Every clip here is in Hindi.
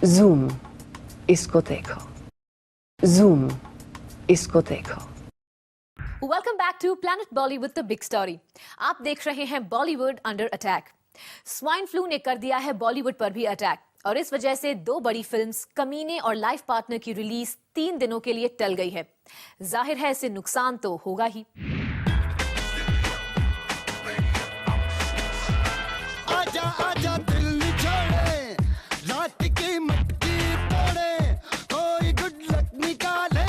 Zoom, इसको देखो. Zoom, इसको देखो. Welcome back to planet Bollywood the big story. आप देख रहे हैं Bollywood under attack. Swine flu ने कर दिया है बॉलीवुड पर भी अटैक और इस वजह से दो बड़ी फिल्म्स कमीने और लाइफ पार्टनर की रिलीज 3 दिनों के लिए टल गई है। जाहिर है इससे नुकसान तो होगा ही। आजा आजा दिल निछोड़े, रात की मटकी तोड़े, कोई गुड लक निकाले,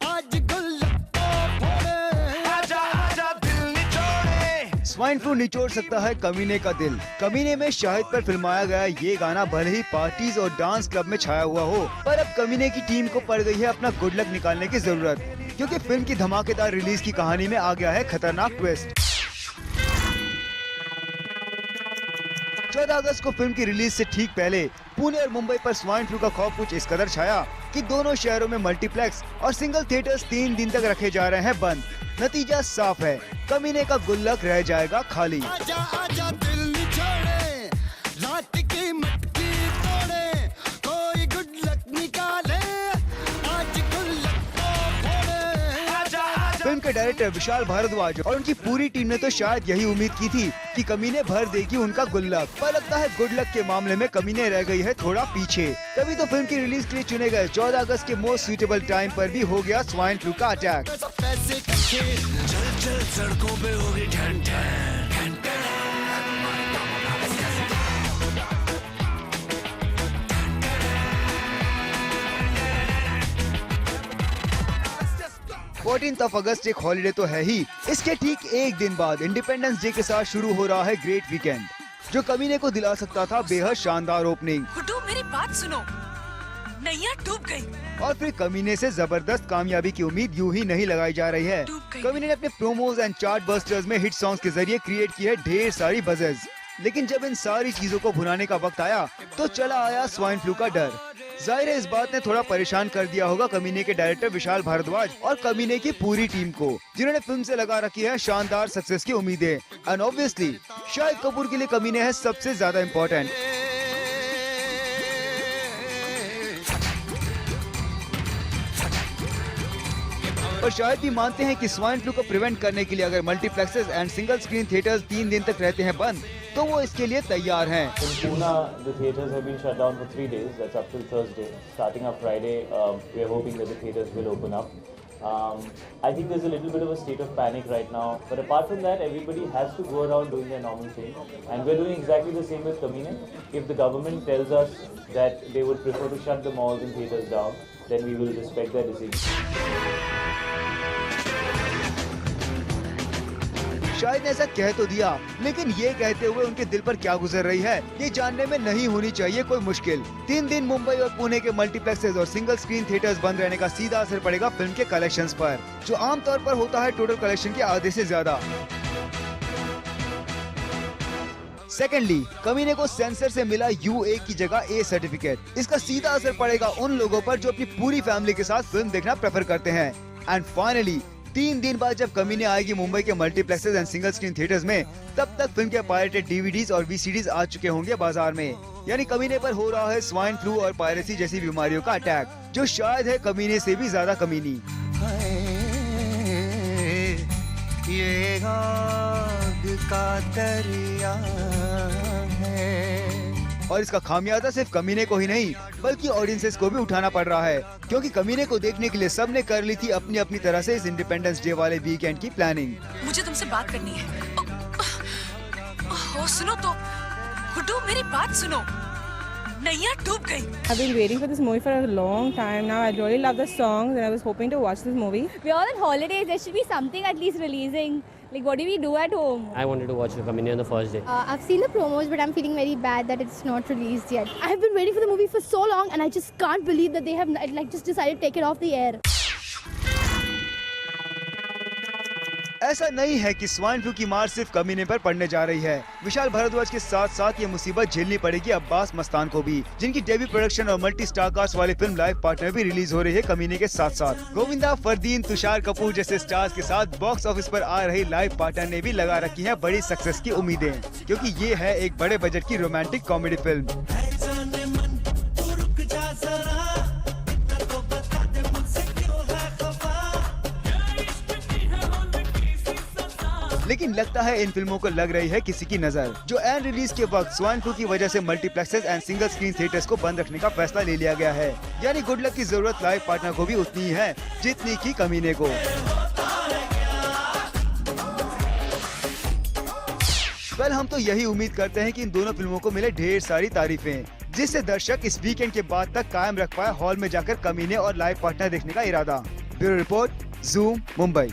आज गुल्लक तो फोड़े। आजा आजा दिल निछोड़े। स्वाइन फ्लू निचोड़ सकता है कमीने का दिल। कमीने में शाहिद पर फिल्माया गया ये गाना भले ही पार्टीज और डांस क्लब में छाया हुआ हो, पर अब कमीने की टीम को पड़ गई है अपना गुड लक निकालने की जरूरत, क्योंकि फिल्म की धमाकेदार रिलीज की कहानी में आ गया है खतरनाक ट्विस्ट। 14 अगस्त को फिल्म की रिलीज से ठीक पहले पुणे और मुंबई पर स्वाइन फ्लू का खौफ कुछ इस कदर छाया कि दोनों शहरों में मल्टीप्लेक्स और सिंगल थिएटर्स 3 दिन तक रखे जा रहे हैं बंद। नतीजा साफ है, कमीने का गुल्लक रह जाएगा खाली। आजा आजा दिल निछोड़े, रात की मटकी तोड़े, कोई गुड लक निकाले, आज गुल्लक तो फोड़े। आजा आजा। फिल्म के डायरेक्टर विशाल भारद्वाज और उनकी पूरी टीम ने तो शायद यही उम्मीद की थी कि कमीने भर देगी उनका गुल्लक, पर लगता है गुड लक के मामले में कमीने रह गई है थोड़ा पीछे। तभी तो फिल्म की रिलीज के लिए चुने गए 14 अगस्त के मोस्ट सूटेबल टाइम पर भी हो गया स्वाइन फ्लू का अटैक। पैसे कच्चे, चल चल सड़कों पे होगी ठन ठन ठन ठन। 14 अगस्त एक हॉलिडे तो है ही, इसके ठीक एक दिन बाद इंडिपेंडेंस डे के साथ शुरू हो रहा है ग्रेट वीकेंड, जो कमीने को दिला सकता था बेहद शानदार ओपनिंग। गुड्डू मेरी बात सुनो, नैया डूब गई। और फिर कमीने से जबरदस्त कामयाबी की उम्मीद यूं ही नहीं लगाई जा रही है। कमीने ने अपने प्रोमोज एंड चार्ट बस्टर्स में हिट सॉन्ग्स के जरिए क्रिएट की है ढेर सारी बज़र्स, लेकिन जब इन सारी चीजों को भुनाने का वक्त आया तो चला आया स्वाइन फ्लू का डर। जाहिर है इस बात ने थोड़ा परेशान कर दिया होगा कमीने के डायरेक्टर विशाल भारद्वाज और कमीने की पूरी टीम को, जिन्होंने फिल्म से लगा रखी है शानदार सक्सेस की उम्मीदें। एंड ऑब्वियसली शाहिद कपूर के लिए कमीने है सबसे ज्यादा इम्पोर्टेंट। और शायद भी मानते हैं कि स्वाइन फ्लू को प्रिवेंट करने के लिए अगर multiplexes and single screen theatres 3 दिन तक रहते हैं बंद, तो वो इसके लिए तैयार हैं। In Pune, the theatres have been shut down for 3 days. That's up till Thursday. Starting up Friday, we're hoping that the theatres will open up. I think there's a little bit of a state of panic right now. But apart from that, everybody has to go around doing their normal thing. And we're doing exactly the same with Kamine. If the government tells us that they would prefer to shut the malls and theatres down, then we will respect their decision. शायद ने ऐसा कह तो दिया, लेकिन ये कहते हुए उनके दिल पर क्या गुजर रही है ये जानने में नहीं होनी चाहिए कोई मुश्किल। 3 दिन मुंबई और पुणे के मल्टीप्लेक्सेस और सिंगल स्क्रीन थिएटर्स बंद रहने का सीधा असर पड़ेगा फिल्म के कलेक्शंस पर, जो आमतौर पर होता है टोटल कलेक्शन के आधे से ज्यादा। सेकेंडली, कमीने को सेंसर से मिला UA की जगह A सर्टिफिकेट। इसका सीधा असर पड़ेगा उन लोगों पर जो अपनी पूरी फैमिली के साथ फिल्म देखना प्रेफर करते हैं। एंड फाइनली 3 दिन बाद जब कमीने आएगी मुंबई के multiplexes and single screen theatres में, तब तक फिल्म के पायरेटेड DVDs और VCDs आ चुके होंगे बाजार में। यानी कमीने पर हो रहा है स्वाइन फ्लू और पायरेसी जैसी बीमारियों का अटैक, जो शायद है कमीने से भी ज्यादा कमीनी। ये आग का दरिया है। और इसका खामियाजा सिर्फ कमीने को ही नहीं बल्कि ऑडियंसेस को भी उठाना पड़ रहा है, क्योंकि कमीने को देखने के लिए सबने कर ली थी अपनी अपनी तरह से इस इंडिपेंडेंस डे वाले वीकेंड की प्लानिंग। मुझे तुमसे बात करनी है। ओह सुनो तो, गुड्डू मेरी बात सुनो, नैया डूब गई। I've been waiting for this movie for a long time now. I really love the songs and I was hoping to watch this movie. We're all on holidays. There should be something at least releasing. Like, what do we do at home? I wanted to watch the Kamine on the first day. I've seen the promos, but I'm feeling very bad that it's not released yet. I've been waiting for the movie for so long, and I just can't believe that they have just decided to take it off the air. ऐसा नहीं है कि स्वाइन फ्लू की मार सिर्फ कमीने पर पड़ने जा रही है। विशाल भारद्वाज के साथ साथ ये मुसीबत झेलनी पड़ेगी अब्बास मस्तान को भी, जिनकी डेब्यू प्रोडक्शन और मल्टी स्टार कास्ट वाली फिल्म लाइफ पार्टनर भी रिलीज हो रही है कमीने के साथ साथ। गोविंदा, फरदीन, तुषार कपूर जैसे स्टार्स के साथ बॉक्स ऑफिस पर आ रही लाइफ पार्टनर ने भी लगा रखी है बड़ी सक्सेस की उम्मीदें, क्योंकि ये है एक बड़े बजट की रोमांटिक कॉमेडी फिल्म। लेकिन लगता है इन फिल्मों को लग रही है किसी की नजर, जो एंड रिलीज के वक्त स्वाइन फ्लू की वजह से multiplexes and single screen theatres को बंद रखने का फैसला ले लिया गया है। यानी गुड लक की जरूरत लाइव पार्टनर को भी उतनी ही है जितनी की कमीने को। वेल, हम तो यही उम्मीद करते हैं कि इन दोनों फिल्मों को मिले ढेर सारी तारीफें, जिससे दर्शक इस वीकेंड के बाद तक कायम रख पाए हॉल में जाकर कमीने और लाइव पार्टनर देखने का इरादा। Bureau report, zoom, Mumbai.